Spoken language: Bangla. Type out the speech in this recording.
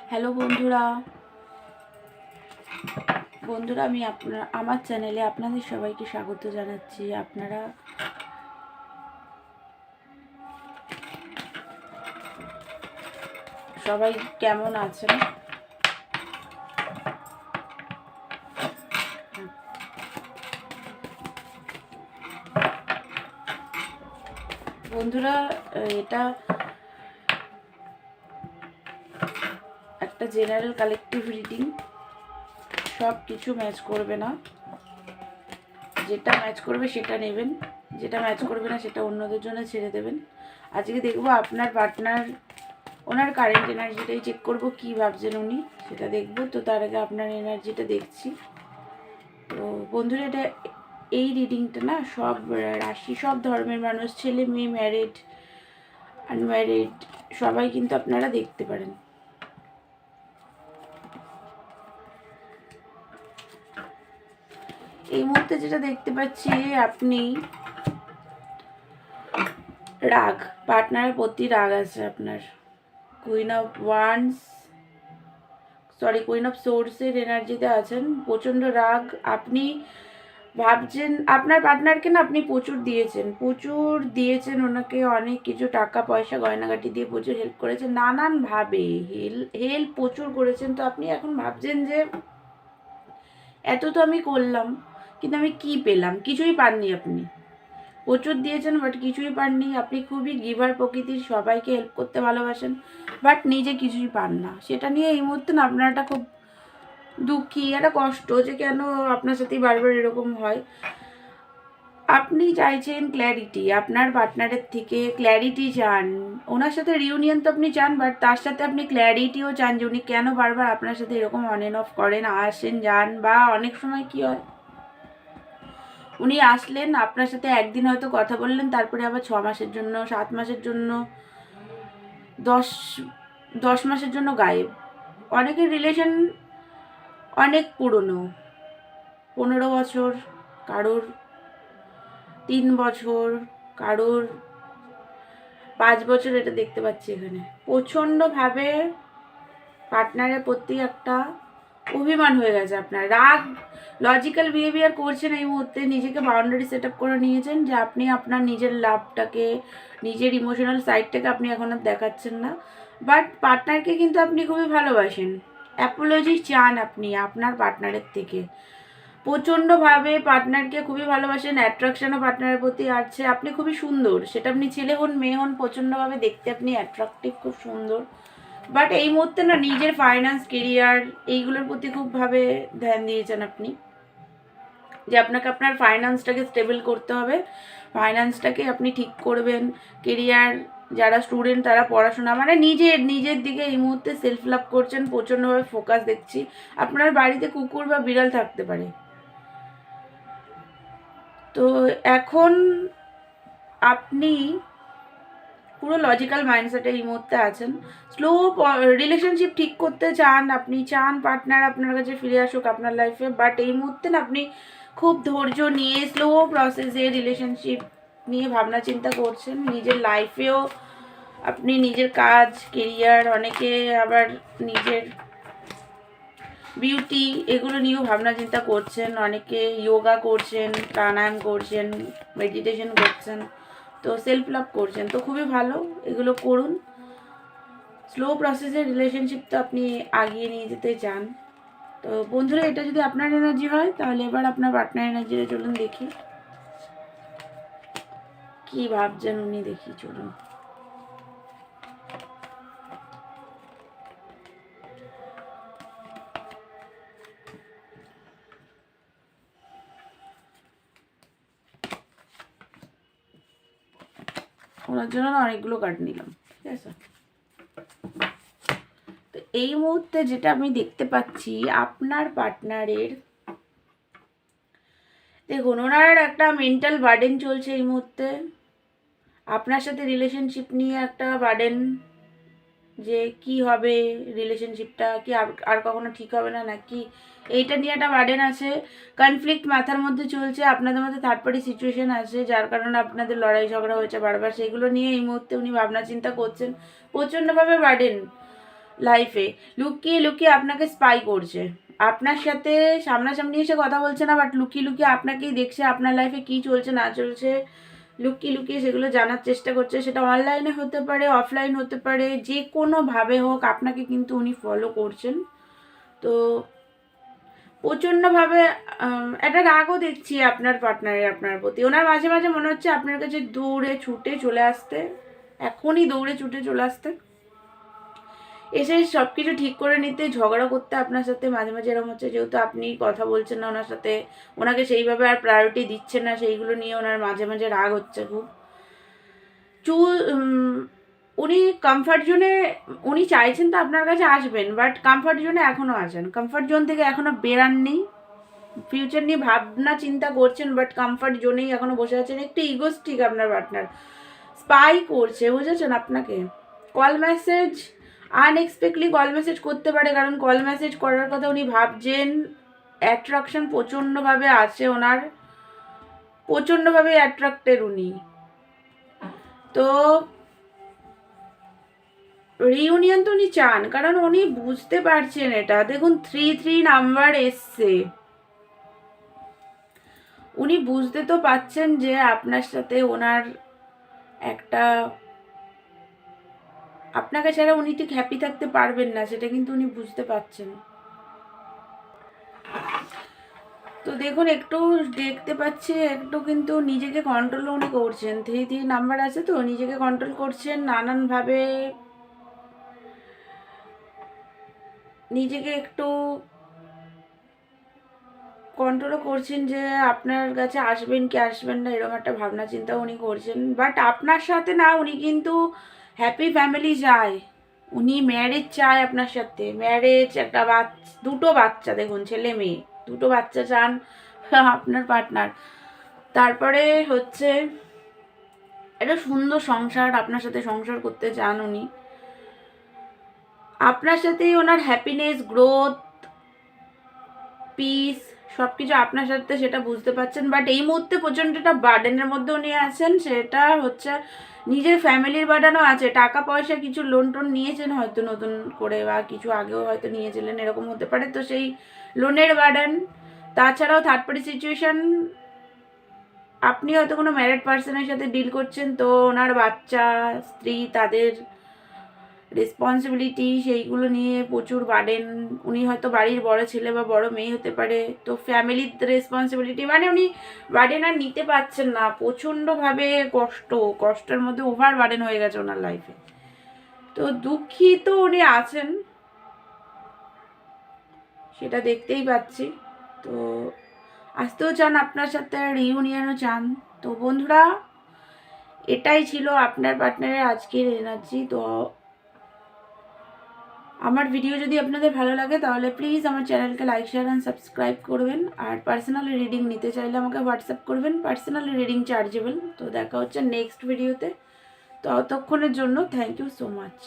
হ্যালো বন্ধুরা, আমি আমার চ্যানেলে আপনাদের সবাইকে স্বাগত জানাচ্ছি। আপনারা সবাই কেমন আছেন? বন্ধুরা, এটা একটা জেনারেল কালেকটিভ রিডিং। সব কিছু ম্যাচ করবে না, যেটা ম্যাচ করবে সেটা নেবেন, যেটা ম্যাচ করবে না সেটা অন্যদের জন্য ছেড়ে দেবেন। আজকে দেখবো আপনার পার্টনার, ওনার কারেন্ট এনার্জিটাই চেক করবো, কী ভাবছেন উনি সেটা দেখবো। তো তার আগে আপনার এনার্জিটা দেখছি। তো বন্ধুরা, এই রিডিংটা না সব রাশি, সব ধর্মের মানুষ, ছেলে মেয়ে, ম্যারিড, আনম্যারিড, সবাই কিন্তু আপনারা দেখতে পারেন। এই মুহূর্তে যেটা দেখতে পাচ্ছি, আপনি রাগ, পার্টনারের প্রতি রাগ আছে আপনার। কুইন অফ সোর্সের এনার্জিতে আছেন, প্রচণ্ড রাগ। আপনি ভাবছেন আপনার পার্টনারকে না আপনি প্রচুর দিয়েছেন ওনাকে, অনেক কিছু টাকা পয়সা গয়নাগাটি দিয়ে প্রচুর হেল্প করেছেন, নানানভাবে হেল্প প্রচুর করেছেন। তো আপনি এখন ভাবছেন যে এত তো আমি করলাম, কিন্তু আমি কি পেলাম? কিছুই পাননি। আপনি প্রচুর দিয়েছেন বাট কিছুই পাননি। আপনি খুবই গিভার প্রকৃতির, সবাইকে হেল্প করতে ভালোবাসেন, বাট নিজে কিছুই পান না। সেটা নিয়ে এই মুহূর্তে না আপনার একটা খুব দুঃখী, একটা কষ্ট, যে কেন আপনার সাথে বারবার এরকম হয়। আপনি চাইছেন ক্ল্যারিটি, আপনার পার্টনারের থেকে ক্ল্যারিটি চান। ওনার সাথে রিউনিয়ন তো আপনি চান, বাট তার সাথে আপনি ক্ল্যারিটিও চান যে উনি কেন বারবার আপনার সাথে এরকম অন এন্ড অফ করেন, আসেন যান। বা অনেক সময় কি হয়, উনি আসলেন আপনার সাথে একদিন হয়তো কথা বললেন, তারপরে আবার 6 মাসের জন্য, 7 মাসের জন্য, 10 মাসের জন্য গায়েব। অনেকের রিলেশন অনেক পুরনো, 15 বছর, কারোর 3 বছর, কারোর 5 বছর, এটা দেখতে পাচ্ছি এখানে। প্রচণ্ডভাবে পার্টনারের প্রতি একটা অভিমান হয়ে গেছে আপনার, রাগ, লজিক্যাল বিহেভিয়ার করছেন এই মুহূর্তে। নিজেকে বাউন্ডারি সেট আপ করে নিয়েছেন যে আপনি আপনার নিজের লাভটাকে, নিজের ইমোশনাল সাইডটাকে আপনি এখন আর দেখাচ্ছেন না। বাট পার্টনারকে কিন্তু আপনি খুবই ভালোবাসেন, অ্যাপোলজি চান আপনি আপনার পার্টনারের থেকে। প্রচণ্ডভাবে পার্টনারকে খুবই ভালোবাসেন, অ্যাট্রাকশনও পার্টনারের প্রতি আছে। আপনি খুবই সুন্দর, সেটা আপনি ছেলে হন মেয়ে হন, প্রচণ্ডভাবে দেখতে আপনি অ্যাট্রাকটিভ, খুব সুন্দর। বাট এই মুহূর্তে না নিজের ফাইন্যান্স, কেরিয়ার, এইগুলোর প্রতি খুবভাবে ধ্যান দিয়েছেন আপনি, যে আপনাকে আপনার ফাইন্যান্সটাকে স্টেবল করতে হবে, ফাইন্যান্সটাকে আপনি ঠিক করবেন। কেরিয়ার, যারা স্টুডেন্ট তারা পড়াশোনা, মানে নিজের দিকে এই মুহূর্তে সেলফ লাভ করছেন, প্রচণ্ডভাবে ফোকাস দেখছি। আপনার বাড়িতে কুকুর বা বিড়াল থাকতে পারে। তো এখন আপনি পুরো লজিক্যাল মাইন্ডসেটে এই মুহূর্তে আছেন। স্লো রিলেশনশিপ ঠিক করতে চান, আপনি চান পার্টনার আপনার কাছে ফিরে আসুক আপনার লাইফে। বাট এই মুহূর্তে না আপনি খুব ধৈর্য নিয়ে স্লো প্রসেসে রিলেশনশিপ নিয়ে ভাবনা চিন্তা করছেন। নিজের লাইফেও আপনি নিজের কাজ, কেরিয়ার, অনেকে আবার নিজের বিউটি, এগুলো নিয়েও ভাবনা চিন্তা করছেন। অনেকে যোগা করছেন, প্রাণায়াম করছেন, মেডিটেশন করছেন, তো সেলফ লাভ করছেন। তো খুবই ভালো, এগুলো করুন। স্লো প্রসেসের রিলেশনশিপ তো আপনি আগিয়ে নিয়ে যেতে চান। তো বন্ধুরা, এটা যদি আপনার এনার্জি হয়, তাহলে এবার আপনার পার্টনার এনার্জিটা চলুন দেখি কি ভাবছেন উনি, দেখি চলুন। ওনার জন্য না অনেকগুলো কার্ড নিলাম, ঠিক আছে। তো এই মুহূর্তে যেটা আমি দেখতে পাচ্ছি, আপনার পার্টনারের, দেখুন ওনার একটা মেন্টাল বার্ডেন চলছে এই মুহূর্তে। আপনার সাথে রিলেশনশিপ নিয়ে একটা বার্ডেন, যে কি হবে রিলেশনশিপটা, কি আর কখনো ঠিক হবে না নাকি, এইটা নিয়ে একটা বার্ডেন আছে। কনফ্লিক্ট মাথার মধ্যে চলছে, আপনাদের মধ্যে থার্ড পার্টি সিচুয়েশন আছে, যার কারণে আপনাদের লড়াই ঝগড়া হয়েছে বারবার। সেগুলো নিয়ে এই মুহূর্তে উনি ভাবনা চিন্তা করছেন, প্রচণ্ডভাবে বার্ডেন। লাইফে লুকিয়ে লুকিয়ে আপনাকে স্পাই করছে, আপনার সাথে সামনাসামনি এসে কথা বলছে না, বাট লুকিয়ে লুকিয়ে আপনাকেই দেখছে, আপনার লাইফে কী চলছে না চলছে লুকিয়ে লুকিয়ে সেগুলো জানার চেষ্টা করছে। সেটা অনলাইনে হতে পারে, অফলাইন হতে পারে, যে কোনোভাবে হোক আপনাকে কিন্তু উনি ফলো করছেন। তো প্রচণ্ডভাবে একটা রাগও দেখছি আপনার পার্টনারের আপনার প্রতি। ওনার মাঝে মাঝে মনে হচ্ছে আপনার কাছে দৌড়ে ছুটে চলে আসতে, এখনই দৌড়ে ছুটে চলে আসতে, এসে সব কিছু ঠিক করে নিতে, ঝগড়া করতে আপনার সাথে। মাঝে মাঝে এরকম হচ্ছে যেহেতু আপনি কথা বলছেন না ওনার সাথে, ওনাকে সেইভাবে আর প্রায়োরিটি দিচ্ছেন না, সেইগুলো নিয়ে ওনার মাঝে মাঝে রাগ হচ্ছে খুব। উনি কমফর্ট জোনে, উনি চাইছেন তো আপনার কাছে আসবেন, বাট কমফর্ট জোনে এখনও আছেন, কমফর্ট জোন থেকে এখনও বেরাননি, ফিউচার নিয়ে ভাবনা চিন্তা করছেন, বাট কমফর্ট জোনেই এখনও বসে আছেন। একটু ইগোস্টিক আপনার পার্টনার, স্পাই করছে, বুঝেছেন আপনাকে। কল মেসেজ আনএক্সপেক্টলি কল মেসেজ করতে পারে, কারণ কল মেসেজ করার কথা উনি ভাবছেন। অ্যাট্রাকশন প্রচণ্ডভাবে আছে ওনার, প্রচণ্ডভাবে অ্যাট্রাক্টেড উনি। তো রিউনিয়ন তো উনি চান, কারণ উনি বুঝতে পারছেন এটা। দেখুন 3 নাম্বার এসছে, উনি বুঝতে তো পাচ্ছেন যে আপনার সাথে ওনার একটা, আপনাকে ছাড়া উনি ঠিক হ্যাপি থাকতে পারবেন না, সেটা কিন্তু উনি বুঝতে পারছেন। তো দেখুন একটু দেখতে পাচ্ছি একটু কিন্তু নিজেকে কন্ট্রোল উনি করছেন। 3 নাম্বার আছে তো, নিজেকে কন্ট্রোল করছেন নানানভাবে, নিজেকে একটু কন্ট্রোলও করছেন যে আপনার কাছে আসবেন কি আসবেন না, এরকম একটা ভাবনা চিন্তা উনি করছেন। বাট আপনার সাথে না, উনি কিন্তু হ্যাপি ফ্যামিলি চায়, উনি ম্যারেজ চায় আপনার সাথে, ম্যারেজ, একটা দুটো বাচ্চা, দেখুন ছেলে মেয়ে, দুটো বাচ্চা চান আপনার পার্টনার। তারপরে হচ্ছে একটা সুন্দর সংসার, আপনার সাথে সংসার করতে চান উনি। আপনার সাথেই ওনার হ্যাপিনেস, গ্রোথ, পিস সব কিছু আপনার সাথে, সেটা বুঝতে পারছেন। বাট এই মুহূর্তে প্রচণ্ড একটা বার্ডেনের মধ্যে উনি আছেন, সেটা হচ্ছে নিজের ফ্যামিলির বার্ডেনও আছে। টাকা পয়সা কিছু লোন টোন নিয়েছেন হয়তো নতুন করে, বা কিছু আগেও হয়তো নিয়েছিলেন, এরকম হতে পারে। তো সেই লোনের বার্ডেন, তাছাড়াও থার্ড পার্টি সিচুয়েশান, আপনি হয়তো কোনো ম্যারিড পার্সনের সাথে ডিল করছেন, তো ওনার বাচ্চা, স্ত্রী, তাদের রেসপন্সিবিলিটি, সেইগুলো নিয়ে প্রচুর বার্ডেন। উনি হয়তো বাড়ির বড় ছেলে বা বড় মেয়ে হতে পারে, তো ফ্যামিলির রেসপন্সিবিলিটি, মানে উনি বার্ডেন আর নিতে পারছেন না, প্রচণ্ডভাবে কষ্টের মধ্যে ওভার বার্ডেন হয়ে গেছে ওনার লাইফে। তো দুঃখিত উনি আছেন, সেটা দেখতেই পাচ্ছি। তো আসতেও চান আপনার সাথে, রিউনিয়নও চান। তো বন্ধুরা, এটাই ছিল আপনার পার্টনারের আজকের এনার্জি। তো আমার ভিডিও যদি আপনাদের ভালো লাগে তাহলে প্লিজ আমার চ্যানেলকে লাইক, শেয়ার অ্যান্ড সাবস্ক্রাইব করবেন। আর পার্সোনাল রিডিং নিতে চাইলে আমাকে হোয়াটসঅ্যাপ করবেন, পার্সোনাল রিডিং চার্জেবল। তো দেখা হচ্ছে নেক্সট ভিডিওতে, তো ততক্ষণের জন্য থ্যাংক ইউ সো মাচ।